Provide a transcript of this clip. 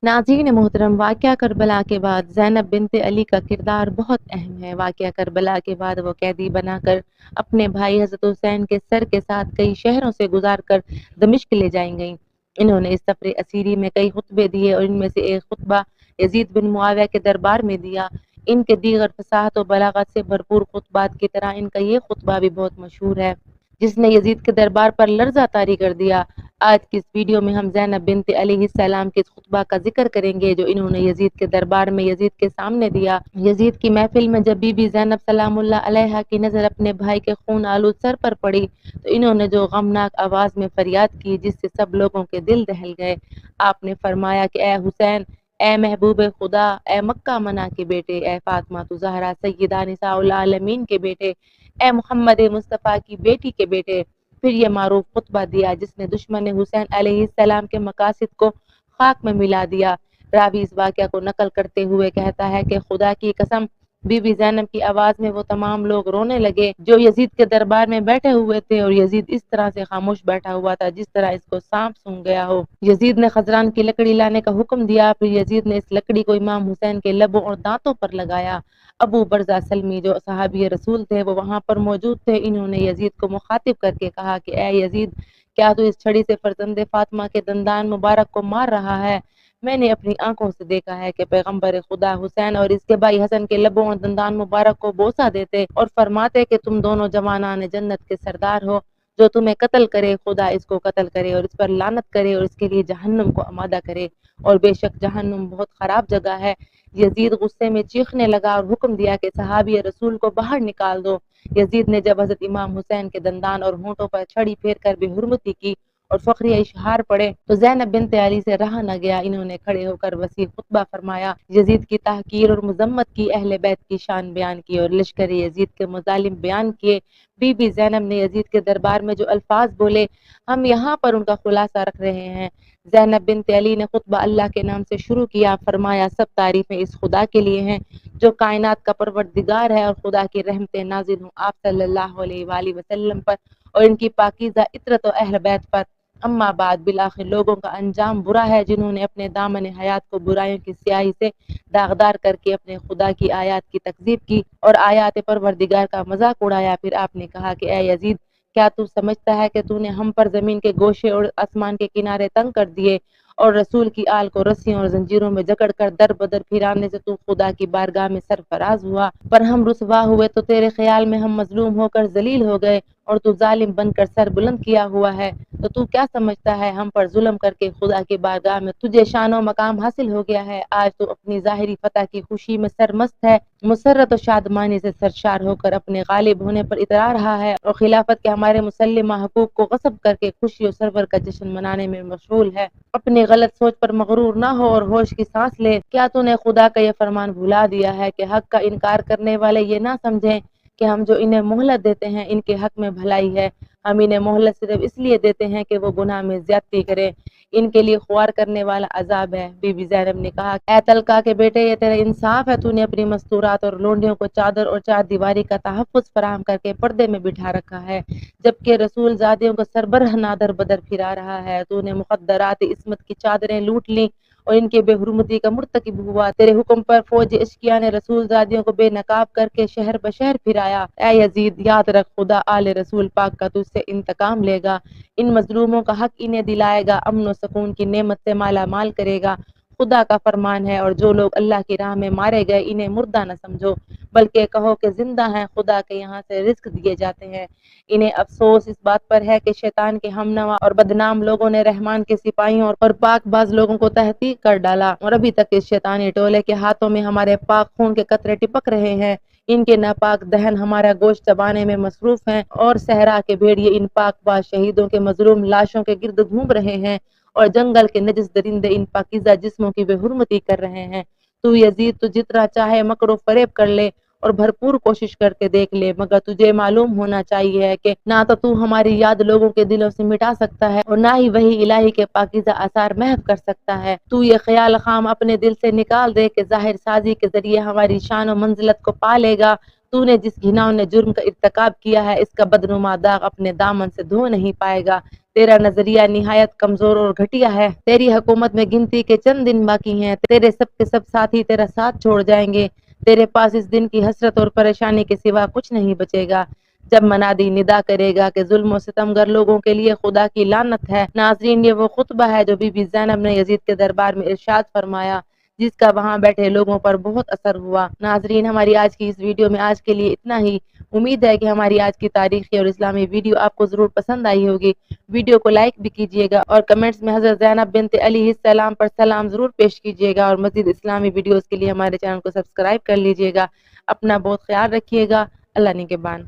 नाज़रीन मोहतरम, वाक़या करबला के बाद ज़ैनब बिन्त अली का किरदार बहुत अहम है। वाक़या करबला के बाद वो कैदी बनाकर अपने भाई हज़रत हुसैन के सर के साथ कई शहरों से गुजार कर दमिश्क ले जाई गईं। इन्होंने इस सफ़र असीरी में कई खुतबे दिए और इनमें से एक खुतबा यजीद बिन मुआविया के दरबार में दिया। इनके दीगर फसाहत और बलागत से भरपूर खुतबात की तरह इनका ये खुतबा भी बहुत मशहूर है, जिसने यजीद के दरबार पर लर्ज़ा तारी कर दिया। आज की इस वीडियो में हम ज़ैनब बिन्त अलैहिस्सलाम के इस खुतबा का जिक्र करेंगे जो इन्होंने यजीद के दरबार में यजीद के सामने दिया। यजीद की महफिल में जब बीबी ज़ैनब सलामुल्लाह अलैहा की नज़र अपने भाई के खून आलूद सर पर पड़ी तो इन्होंने जो गमनाक आवाज़ में फरियाद की जिससे सब लोगों के दिल दहल गए। आपने फरमाया कि ए हुसैन, ए महबूब खुदा, ए मक्का मना के बेटे, ए फातिमा तु ज़हरा सय्यदा निसाउल आलमीन के बेटे, ए मोहम्मद मुस्तफ़ा की बेटी के बेटे। फिर ये मारूफ खुतबा दिया जिसने दुश्मन हुसैन अलैहिस्सलाम के मकासिद को खाक में मिला दिया। रावी इस वाक़या को नकल करते हुए कहता है कि खुदा की कसम, बीबी ज़ैनब की आवाज़ में वो तमाम लोग रोने लगे जो यजीद के दरबार में बैठे हुए थे और यजीद इस तरह से खामोश बैठा हुआ था जिस तरह इसको सांप सूंघ गया हो। यजीद ने खजरान की लकड़ी लाने का हुक्म दिया। फिर यजीद ने इस लकड़ी को इमाम हुसैन के लबों और दांतों पर लगाया। अबू बरज़ा सलमी जो सहाबी रसूल थे वो वहाँ पर मौजूद थे। इन्होंने यजीद को मुखातिब करके कहा कि ए यजीद, क्या तू इस छड़ी से फर्जंदे फातिमा के दंदान मुबारक को मार रहा है? मैंने अपनी आंखों से देखा है कि पैगंबर खुदा हुसैन और इसके भाई हसन के लबों और दंदान मुबारक को बोसा देते और फरमाते कि तुम दोनों जवानाने जन्नत के सरदार हो। जो तुम्हें कत्ल करे खुदा इसको कत्ल करे और इस पर लानत करे और इसके लिए जहन्नुम को आमादा करे, और बेशक जहन्नुम बहुत खराब जगह है। यजीद गुस्से में चीखने लगा और हुक्म दिया कि सहाबी रसूल को बाहर निकाल दो। यजीद ने जब हजरत इमाम हुसैन के दंदान और होंठों पर छड़ी फेर कर बेहुरमती की और फखरी इशहार पड़े तो ज़ैनब बिन्त अली से रहा न गया। इन्होंने खड़े होकर वसी खुतबा फरमाया, यजीद की तहकीर और मजम्मत की, अहले बैत की शान बयान की और लश्कर यजीद के मुजालिम बयान किए। बीबी ज़ैनब ने यजीद के दरबार में जो अल्फाज बोले हम यहाँ पर उनका खुलासा रख रहे हैं। ज़ैनब बिन्त अली ने खुतबा अल्लाह के नाम से शुरू किया। फरमाया, सब तारीफें इस खुदा के लिए हैं जो कायनात का परवरदिगार है और खुदा की रहमतें नाज़िल हों आप सल्लल्लाहु अलैहि वसल्लम पर और इनकी पाकीज़ा इतरत और अहल बैत पर। अम्मा बाद, बिलाखिर लोगों का अंजाम बुरा है जिन्होंने अपने दामन हयात को बुराइयों की स्याही से दागदार करके अपने खुदा की आयत की तकज़ीब की और आयत परवरदिगार का मजाक उड़ाया। फिर आपने कहा कि ए यजीद, क्या तू समझता है कि तूने हम पर जमीन के गोशे और आसमान के किनारे तंग कर दिए और रसूल की आल को रस्सियों और जंजीरों में जकड़ कर दर बदर फिराने से तू खुदा की बारगाह में सरफराज हुआ, पर हम रुसवा हुए तो तेरे ख्याल में हम मजलूम होकर जलील हो गए और तू जालिम बनकर सर बुलंद किया हुआ है। तो तू क्या समझता है हम पर जुल्म करके खुदा की बारगाह में तुझे शानो मकाम हासिल हो गया है। आज तू अपनी जाहिरी फतह की खुशी में सरमस्त है, मुसर्रत और शादमानी से सरशार होकर अपने गालिब होने पर इतरा रहा है और खिलाफत के हमारे मुसल्लिमा हकूक को गस्ब करके खुशी और सरवर का जश्न मनाने में मशगूल है। अपनी गलत सोच पर मगरूर ना हो और होश की सांस ले। क्या तूने खुदा का यह फरमान भुला दिया है कि हक का इनकार करने वाले ये ना समझें कि हम जो इन्हें मोहलत देते हैं इनके हक में भलाई है। हम इन्हें मोहलत सिर्फ इसलिए देते हैं कि वो गुनाह में ज्यादती करें। इनके लिए ख्वार करने वाला अजाब है। बीबी ज़ैनब ने कहा, ऐ तलका के बेटे, ये तेरा इंसाफ है, तूने अपनी मस्तूरात और लोंडियों को चादर और चार दीवारी का तहफ़्फ़ुज़ फराहम करके पर्दे में बिठा रखा है, जबकि रसूल ज़ादियों को सरबराह नादर बदर फिरा रहा है। तूने मुक़द्दरात इस्मत की चादरें लूट ली और इनके बेहुरमती का मुर्तकिब हुआ। तेरे हुक्म पर फौज इश्किया ने रसूल ज़ादियों को बेनकाब करके शहर बशहर फिराया। ऐ यजीद, याद रख, खुदा आले रसूल पाक का तुझसे इंतकाम लेगा, इन मजलूमों का हक इन्हें दिलाएगा, अमन व सुकून की नेमत से माला माल करेगा। खुदा का फरमान है, और जो लोग अल्लाह की राह में मारे गए इन्हें मुर्दा न समझो, बल्कि कहो कि जिंदा हैं, खुदा के यहाँ से रिस्क दिए जाते हैं। इन्हें अफसोस इस बात पर है कि शैतान के हमनवा और बदनाम लोगों ने रहमान के सिपाहियों और पाकबाज लोगों को तहतीक कर डाला और अभी तक इस शैतानी टोले के हाथों में हमारे पाक खून के कतरे टिपक रहे हैं। इनके नापाक दहन हमारा गोश्त चबाने में मसरूफ हैं और सहरा के भेड़िए इन पाकबाज शहीदों के मजलूम लाशों के गिर्द घूम रहे हैं और जंगल के नजिस दरिंदे इन पाकीज़ा जिस्मों की बेहुरमती कर रहे हैं। तू यजीद, तू जितना चाहे मकरो फरेब कर ले और भरपूर कोशिश करके देख ले, मगर तुझे मालूम होना चाहिए कि ना तो तू हमारी याद लोगों के दिलों से मिटा सकता है और ना ही वही इलाही के पाकीज़ा आसार महव कर सकता है। तू ये ख्याल खाम अपने दिल से निकाल दे कि जाहिर साजी के जरिए हमारी शान और मंजिलत को पा लेगा। तूने जिस घिनौने जुर्म का इर्तिकाब किया है इसका बदनुमा दाग अपने दामन से धो नहीं पाएगा। تیرا نظریہ نہایت کمزور اور گھٹیا ہے۔ تیری حکومت میں گنتی کے چند دن باقی ہیں، تیرے سب ساتھی تیرا ساتھ چھوڑ جائیں گے، تیرے پاس اس دن کی حسرت اور پریشانی کے سوا کچھ نہیں بچے گا جب منادی ندا کرے گا کہ ظلم و ستمگر لوگوں کے لیے خدا کی لعنت ہے۔ ناظرین، یہ وہ خطبہ ہے جو بی بی زینب نے یزید کے دربار میں ارشاد فرمایا، جس کا وہاں بیٹھے لوگوں پر بہت اثر ہوا۔ ناظرین، ہماری آج کی اس ویڈیو میں آج کے لیے اتنا ہی۔ امید ہے کہ ہماری آج کی تاریخی اور اسلامی ویڈیو آپ کو ضرور پسند آئی ہوگی۔ ویڈیو کو لائک بھی کیجیے گا اور کمنٹس میں حضرت زینب بنت علی السلام پر سلام ضرور پیش کیجیے گا، اور مزید اسلامی ویڈیوز کے لیے ہمارے چینل کو سبسکرائب کر لیجیے گا۔ اپنا بہت خیال رکھیے گا۔ اللہ نگہبان۔